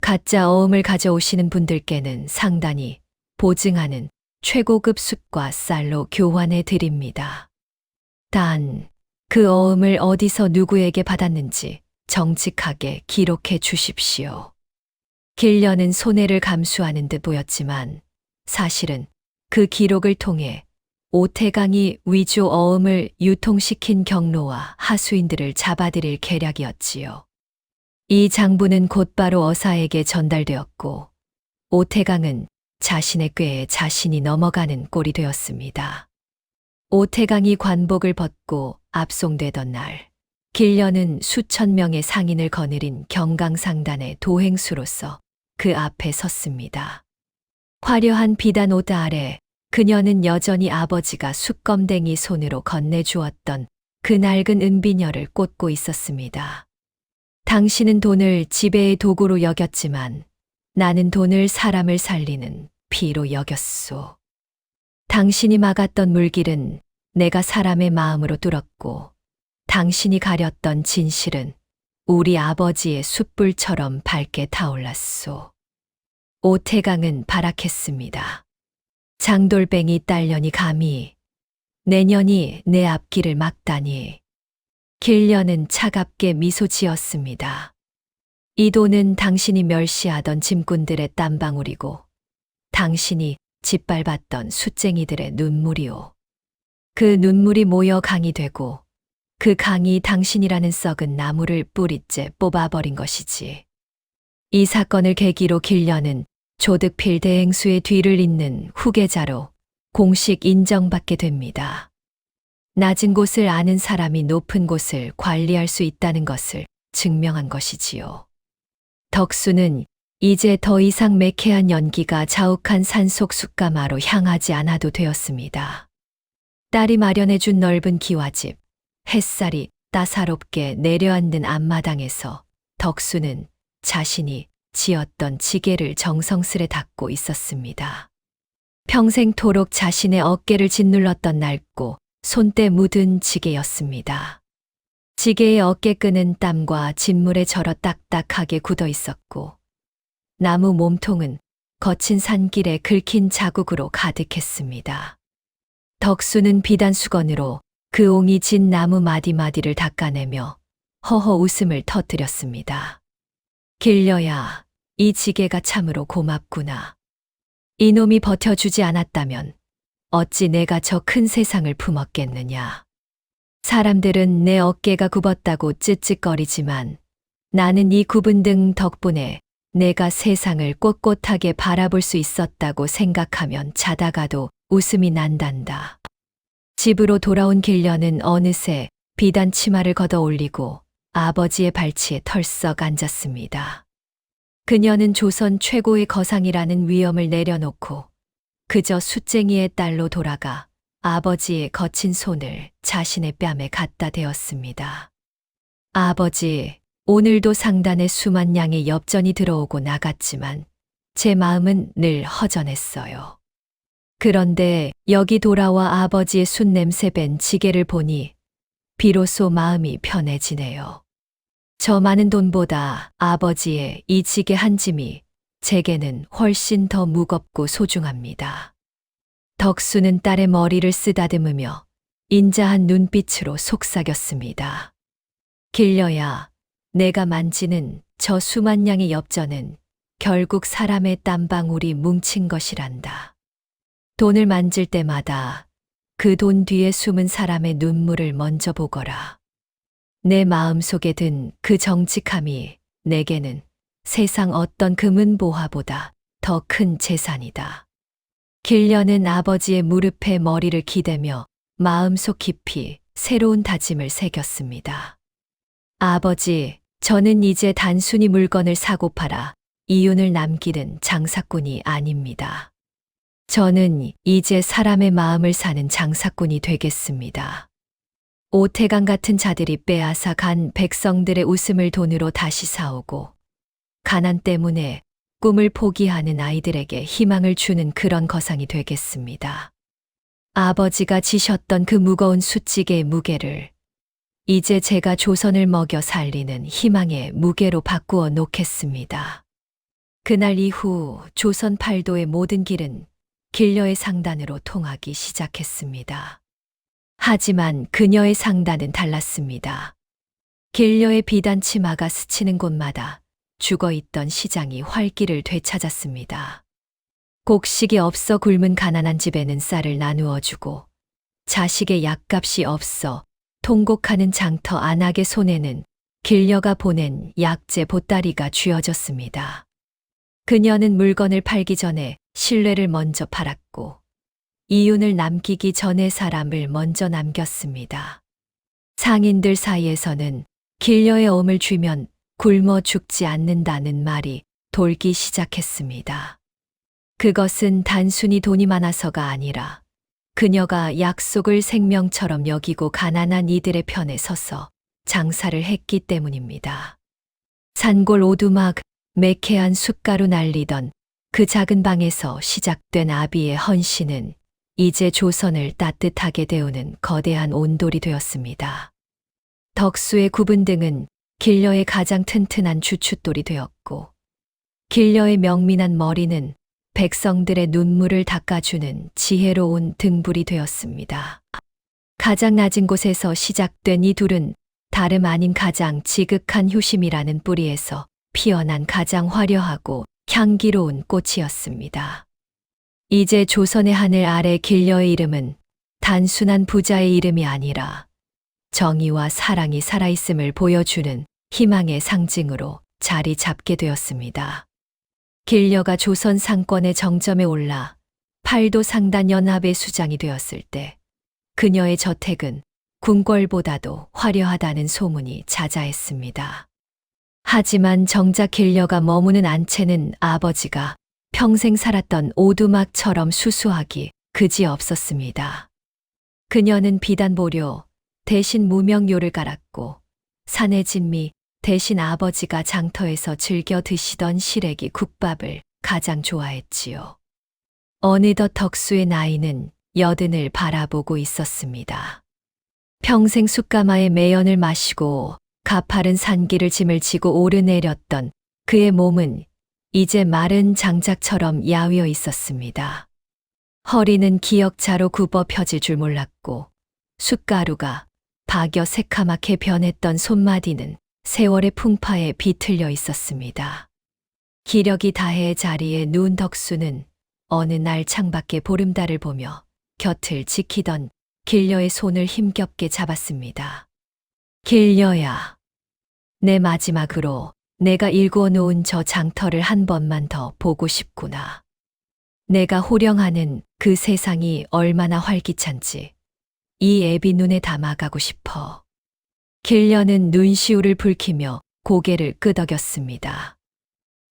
가짜 어음을 가져오시는 분들께는 상단이 보증하는 최고급 숯과 쌀로 교환해 드립니다. 단, 그 어음을 어디서 누구에게 받았는지 정직하게 기록해 주십시오. 길려는 손해를 감수하는 듯 보였지만 사실은 그 기록을 통해 오태강이 위조 어음을 유통시킨 경로와 하수인들을 잡아들일 계략이었지요. 이 장부는 곧바로 어사에게 전달되었고 오태강은 자신의 꾀에 자신이 넘어가는 꼴이 되었습니다. 오태강이 관복을 벗고 압송되던 날, 길려는 수천 명의 상인을 거느린 경강상단의 도행수로서 그 앞에 섰습니다. 화려한 비단 옷 아래 그녀는 여전히 아버지가 숯검댕이 손으로 건네주었던 그 낡은 은비녀를 꽂고 있었습니다. 당신은 돈을 지배의 도구로 여겼지만 나는 돈을 사람을 살리는 피로 여겼소. 당신이 막았던 물길은 내가 사람의 마음으로 뚫었고 당신이 가렸던 진실은 우리 아버지의 숯불처럼 밝게 타올랐소. 오태강은 발악했습니다. 장돌뱅이 딸년이 감히 내년이 내 앞길을 막다니. 길려는 차갑게 미소 지었습니다. 이 돈은 당신이 멸시하던 짐꾼들의 땀방울이고 당신이 짓밟았던 숫쟁이들의 눈물이오. 그 눈물이 모여 강이 되고 그 강이 당신이라는 썩은 나무를 뿌리째 뽑아버린 것이지. 이 사건을 계기로 길려는 조득필 대행수의 뒤를 잇는 후계자로 공식 인정받게 됩니다. 낮은 곳을 아는 사람이 높은 곳을 관리할 수 있다는 것을 증명한 것이지요. 덕수는 이제 더 이상 매캐한 연기가 자욱한 산속 숯가마로 향하지 않아도 되었습니다. 딸이 마련해준 넓은 기와집, 햇살이 따사롭게 내려앉는 앞마당에서 덕수는 자신이 지었던 지게를 정성스레 닦고 있었습니다. 평생토록 자신의 어깨를 짓눌렀던 낡고 손때 묻은 지게였습니다. 지게의 어깨끈은 땀과 진물에 절어 딱딱하게 굳어 있었고 나무 몸통은 거친 산길에 긁힌 자국으로 가득했습니다. 덕수는 비단 수건으로 그 옹이 진 나무 마디마디를 닦아내며 허허 웃음을 터뜨렸습니다. 길려야, 이 지게가 참으로 고맙구나. 이놈이 버텨주지 않았다면 어찌 내가 저 큰 세상을 품었겠느냐. 사람들은 내 어깨가 굽었다고 쯧쯧거리지만 나는 이 굽은 등 덕분에 내가 세상을 꼿꼿하게 바라볼 수 있었다고 생각하면 자다가도 웃음이 난단다. 집으로 돌아온 길려는 어느새 비단 치마를 걷어 올리고 아버지의 발치에 털썩 앉았습니다. 그녀는 조선 최고의 거상이라는 위엄을 내려놓고 그저 숫쟁이의 딸로 돌아가 아버지의 거친 손을 자신의 뺨에 갖다 대었습니다. 아버지, 오늘도 상단에 수만 양의 엽전이 들어오고 나갔지만 제 마음은 늘 허전했어요. 그런데 여기 돌아와 아버지의 숯냄새 밴 지게를 보니 비로소 마음이 편해지네요. 저 많은 돈보다 아버지의 이 지게 한 짐이 제게는 훨씬 더 무겁고 소중합니다. 덕수는 딸의 머리를 쓰다듬으며 인자한 눈빛으로 속삭였습니다. 길려야, 내가 만지는 저 수만 양의 엽전은 결국 사람의 땀방울이 뭉친 것이란다. 돈을 만질 때마다 그 돈 뒤에 숨은 사람의 눈물을 먼저 보거라. 내 마음속에 든 그 정직함이 내게는 세상 어떤 금은보화보다 더 큰 재산이다. 길려는 아버지의 무릎에 머리를 기대며 마음속 깊이 새로운 다짐을 새겼습니다. 아버지, 저는 이제 단순히 물건을 사고 팔아 이윤을 남기는 장사꾼이 아닙니다. 저는 이제 사람의 마음을 사는 장사꾼이 되겠습니다. 오태강 같은 자들이 빼앗아 간 백성들의 웃음을 돈으로 다시 사오고 가난 때문에 꿈을 포기하는 아이들에게 희망을 주는 그런 거상이 되겠습니다. 아버지가 지셨던 그 무거운 숫지개의 무게를 이제 제가 조선을 먹여 살리는 희망의 무게로 바꾸어 놓겠습니다. 그날 이후 조선 팔도의 모든 길은 길려의 상단으로 통하기 시작했습니다. 하지만 그녀의 상단은 달랐습니다. 길려의 비단 치마가 스치는 곳마다 죽어있던 시장이 활기를 되찾았습니다. 곡식이 없어 굶은 가난한 집에는 쌀을 나누어 주고 자식의 약값이 없어 통곡하는 장터 안악의 손에는 길려가 보낸 약재 보따리가 쥐어졌습니다. 그녀는 물건을 팔기 전에 신뢰를 먼저 팔았고 이윤을 남기기 전에 사람을 먼저 남겼습니다. 상인들 사이에서는 길려의 엄을 쥐면 굶어 죽지 않는다는 말이 돌기 시작했습니다. 그것은 단순히 돈이 많아서가 아니라 그녀가 약속을 생명처럼 여기고 가난한 이들의 편에 서서 장사를 했기 때문입니다. 산골 오두막, 매캐한 숯가루 날리던 그 작은 방에서 시작된 아비의 헌신은 이제 조선을 따뜻하게 데우는 거대한 온돌이 되었습니다. 덕수의 굽은 등은 길려의 가장 튼튼한 주춧돌이 되었고, 길려의 명민한 머리는 백성들의 눈물을 닦아주는 지혜로운 등불이 되었습니다. 가장 낮은 곳에서 시작된 이 둘은 다름 아닌 가장 지극한 효심이라는 뿌리에서 피어난 가장 화려하고 향기로운 꽃이었습니다. 이제 조선의 하늘 아래 길려의 이름은 단순한 부자의 이름이 아니라 정의와 사랑이 살아있음을 보여주는 희망의 상징으로 자리 잡게 되었습니다. 길려가 조선 상권의 정점에 올라 팔도 상단 연합의 수장이 되었을 때 그녀의 저택은 궁궐보다도 화려하다는 소문이 자자했습니다. 하지만 정작 길려가 머무는 안채는 아버지가 평생 살았던 오두막처럼 수수하기 그지없었습니다. 그녀는 비단보료 대신 무명료를 깔았고 사내 진미 대신 아버지가 장터에서 즐겨 드시던 시래기 국밥을 가장 좋아했지요. 어느덧 덕수의 나이는 80을 바라보고 있었습니다. 평생 숯가마의 매연을 마시고 가파른 산길을 짐을 지고 오르내렸던 그의 몸은 이제 마른 장작처럼 야위어 있었습니다. 허리는 기역자로 굽어 펴질 줄 몰랐고 숯가루가 박여 새카맣게 변했던 손마디는 세월의 풍파에 비틀려 있었습니다. 기력이 다해 자리에 누운 덕수는 어느 날 창밖에 보름달을 보며 곁을 지키던 길려의 손을 힘겹게 잡았습니다. 길려야, 내 마지막으로 내가 일구어 놓은 저 장터를 한 번만 더 보고 싶구나. 내가 호령하는 그 세상이 얼마나 활기찬지 이 애비 눈에 담아가고 싶어. 길려는 눈시울을 붉히며 고개를 끄덕였습니다.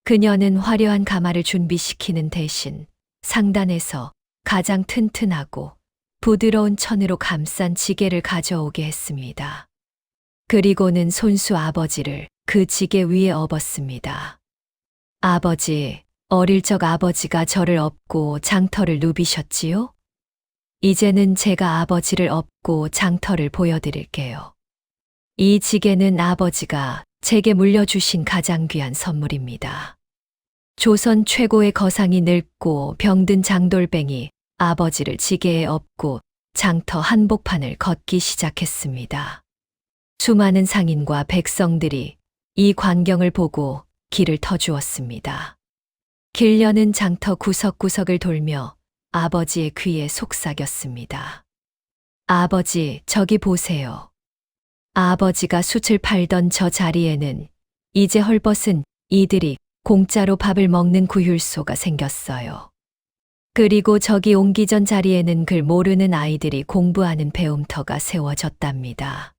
그녀는 화려한 가마를 준비시키는 대신 상단에서 가장 튼튼하고 부드러운 천으로 감싼 지게를 가져오게 했습니다. 그리고는 손수 아버지를 그 지게 위에 업었습니다. 아버지, 어릴 적 아버지가 저를 업고 장터를 누비셨지요? 이제는 제가 아버지를 업고 장터를 보여드릴게요. 이 지게는 아버지가 제게 물려주신 가장 귀한 선물입니다. 조선 최고의 거상이 늙고 병든 장돌뱅이 아버지를 지게에 업고 장터 한복판을 걷기 시작했습니다. 수많은 상인과 백성들이 이 광경을 보고 길을 터주었습니다. 길려는 장터 구석구석을 돌며 아버지의 귀에 속삭였습니다. 아버지, 저기 보세요. 아버지가 숯을 팔던 저 자리에는 이제 헐벗은 이들이 공짜로 밥을 먹는 구휼소가 생겼어요. 그리고 저기 옹기전 자리에는 글 모르는 아이들이 공부하는 배움터가 세워졌답니다.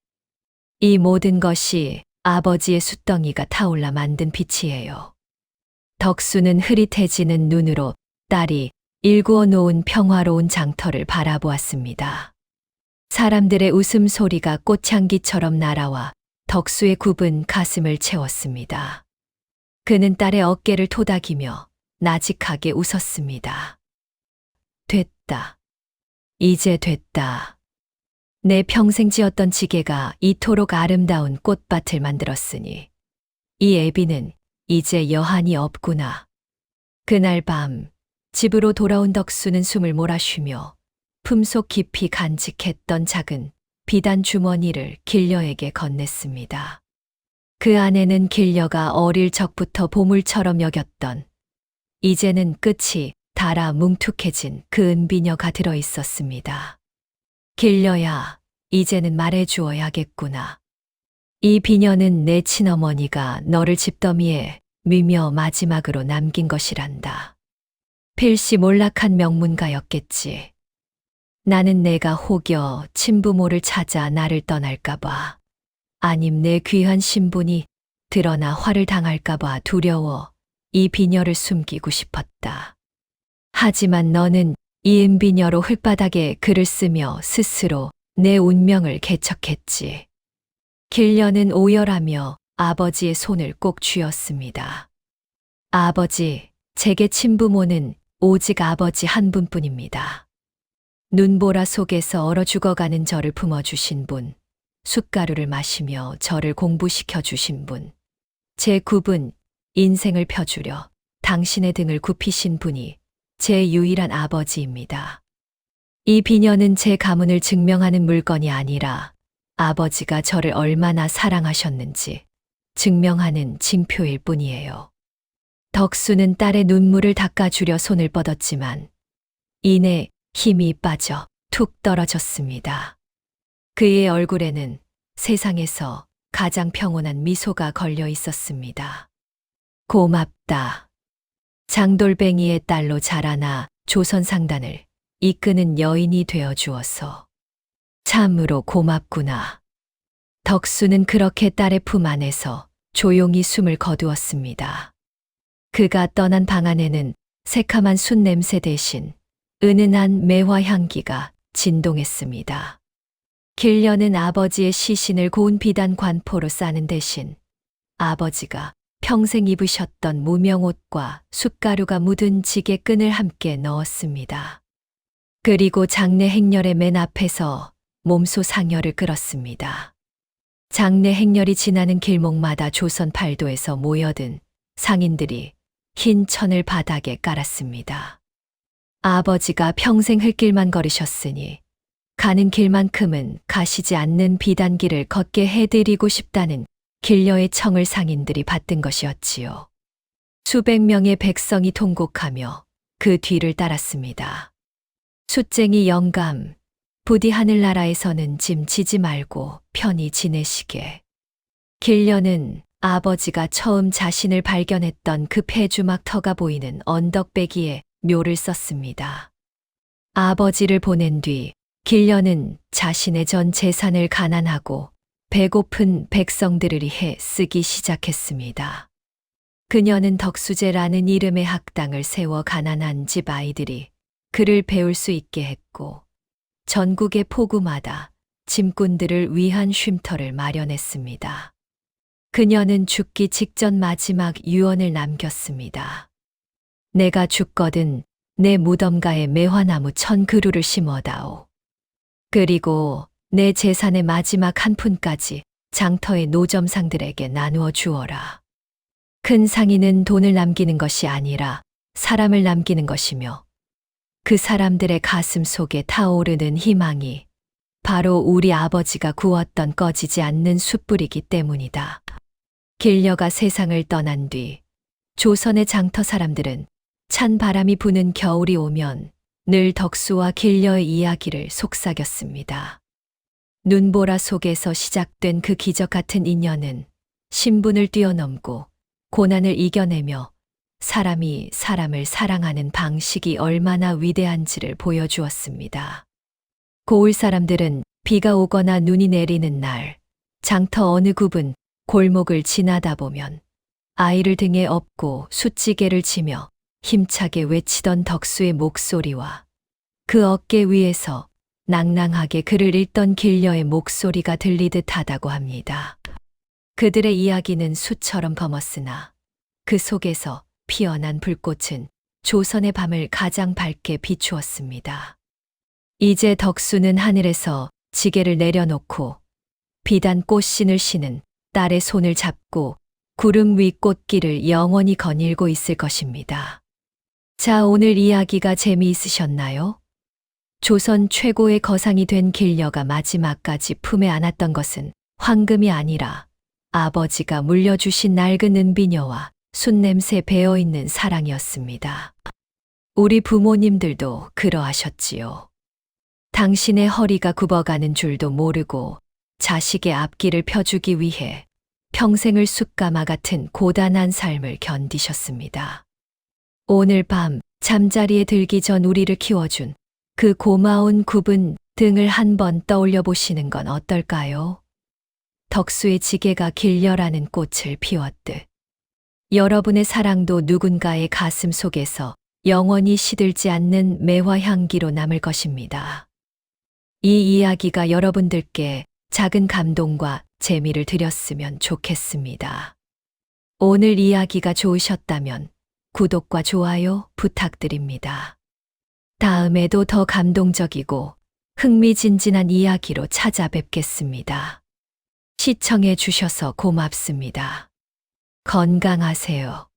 이 모든 것이 아버지의 숯덩이가 타올라 만든 빛이에요. 덕수는 흐릿해지는 눈으로 딸이 일구어 놓은 평화로운 장터를 바라보았습니다. 사람들의 웃음소리가 꽃향기처럼 날아와 덕수의 굽은 가슴을 채웠습니다. 그는 딸의 어깨를 토닥이며 나직하게 웃었습니다. 됐다. 이제 됐다. 내 평생 지었던 지게가 이토록 아름다운 꽃밭을 만들었으니 이 애비는 이제 여한이 없구나. 그날 밤 집으로 돌아온 덕수는 숨을 몰아쉬며 품속 깊이 간직했던 작은 비단 주머니를 길려에게 건넸습니다. 그 안에는 길려가 어릴 적부터 보물처럼 여겼던 이제는 끝이 닳아 뭉툭해진 그 은비녀가 들어 있었습니다. 길려야, 이제는 말해주어야겠구나. 이 비녀는 내 친어머니가 너를 집더미에 미며 마지막으로 남긴 것이란다. 필시 몰락한 명문가였겠지. 나는 내가 혹여 친부모를 찾아 나를 떠날까봐, 아님 내 귀한 신분이 드러나 화를 당할까봐 두려워 이 비녀를 숨기고 싶었다. 하지만 너는 이 은비녀로 흙바닥에 글을 쓰며 스스로 내 운명을 개척했지. 길려는 오열하며 아버지의 손을 꼭 쥐었습니다. 아버지, 제게 친부모는 오직 아버지 한 분뿐입니다. 눈보라 속에서 얼어 죽어가는 저를 품어주신 분, 숟가루를 마시며 저를 공부시켜 주신 분, 제 굽은 인생을 펴주려 당신의 등을 굽히신 분이 제 유일한 아버지입니다. 이 비녀는 제 가문을 증명하는 물건이 아니라 아버지가 저를 얼마나 사랑하셨는지 증명하는 징표일 뿐이에요. 덕수는 딸의 눈물을 닦아주려 손을 뻗었지만 이내 힘이 빠져 툭 떨어졌습니다. 그의 얼굴에는 세상에서 가장 평온한 미소가 걸려 있었습니다. 고맙다. 장돌뱅이의 딸로 자라나 조선 상단을 이끄는 여인이 되어 주어서 참으로 고맙구나. 덕수는 그렇게 딸의 품 안에서 조용히 숨을 거두었습니다. 그가 떠난 방 안에는 새카만 숯 냄새 대신 은은한 매화 향기가 진동했습니다. 길려는 아버지의 시신을 고운 비단 관포로 싸는 대신 아버지가 평생 입으셨던 무명옷과 숯가루가 묻은 지게끈을 함께 넣었습니다. 그리고 장례 행렬의 맨 앞에서 몸소 상여를 끌었습니다. 장례 행렬이 지나는 길목마다 조선 팔도에서 모여든 상인들이 흰 천을 바닥에 깔았습니다. 아버지가 평생 흙길만 걸으셨으니 가는 길만큼은 가시지 않는 비단길을 걷게 해드리고 싶다는 길려의 청을 상인들이 받든 것이었지요. 수백 명의 백성이 통곡하며 그 뒤를 따랐습니다. 숫쟁이 영감, 부디 하늘나라에서는 짐 지지 말고 편히 지내시게. 길려는 아버지가 처음 자신을 발견했던 그 폐주막터가 보이는 언덕배기에 묘를 썼습니다. 아버지를 보낸 뒤 길려는 자신의 전 재산을 가난하고 배고픈 백성들을 위해 쓰기 시작했습니다. 그녀는 덕수제라는 이름의 학당을 세워 가난한 집 아이들이 글을 배울 수 있게 했고 전국의 포구마다 짐꾼들을 위한 쉼터를 마련했습니다. 그녀는 죽기 직전 마지막 유언을 남겼습니다. 내가 죽거든 내 무덤가에 매화나무 1000그루를 심어다오. 그리고 내 재산의 마지막 한 푼까지 장터의 노점상들에게 나누어 주어라. 큰 상인은 돈을 남기는 것이 아니라 사람을 남기는 것이며 그 사람들의 가슴 속에 타오르는 희망이 바로 우리 아버지가 구웠던 꺼지지 않는 숯불이기 때문이다. 길려가 세상을 떠난 뒤 조선의 장터 사람들은 찬 바람이 부는 겨울이 오면 늘 덕수와 길려의 이야기를 속삭였습니다. 눈보라 속에서 시작된 그 기적 같은 인연은 신분을 뛰어넘고 고난을 이겨내며 사람이 사람을 사랑하는 방식이 얼마나 위대한지를 보여주었습니다. 고을 사람들은 비가 오거나 눈이 내리는 날 장터 어느 굽은 골목을 지나다 보면 아이를 등에 업고 숫지개를 치며 힘차게 외치던 덕수의 목소리와 그 어깨 위에서 낭낭하게 글을 읽던 길려의 목소리가 들리듯 하다고 합니다. 그들의 이야기는 숯처럼 검었으나 그 속에서 피어난 불꽃은 조선의 밤을 가장 밝게 비추었습니다. 이제 덕수는 하늘에서 지게를 내려놓고 비단 꽃신을 신은 딸의 손을 잡고 구름 위 꽃길을 영원히 거닐고 있을 것입니다. 자, 오늘 이야기가 재미있으셨나요? 조선 최고의 거상이 된 길려가 마지막까지 품에 안았던 것은 황금이 아니라 아버지가 물려주신 낡은 은비녀와 숯냄새 배어있는 사랑이었습니다. 우리 부모님들도 그러하셨지요. 당신의 허리가 굽어가는 줄도 모르고 자식의 앞길을 펴주기 위해 평생을 숯가마 같은 고단한 삶을 견디셨습니다. 오늘 밤 잠자리에 들기 전 우리를 키워준 그 고마운 굽은 등을 한번 떠올려 보시는 건 어떨까요? 덕수의 지게가 길려라는 꽃을 피웠듯 여러분의 사랑도 누군가의 가슴 속에서 영원히 시들지 않는 매화 향기로 남을 것입니다. 이 이야기가 여러분들께 작은 감동과 재미를 드렸으면 좋겠습니다. 오늘 이야기가 좋으셨다면 구독과 좋아요 부탁드립니다. 다음에도 더 감동적이고 흥미진진한 이야기로 찾아뵙겠습니다. 시청해 주셔서 고맙습니다. 건강하세요.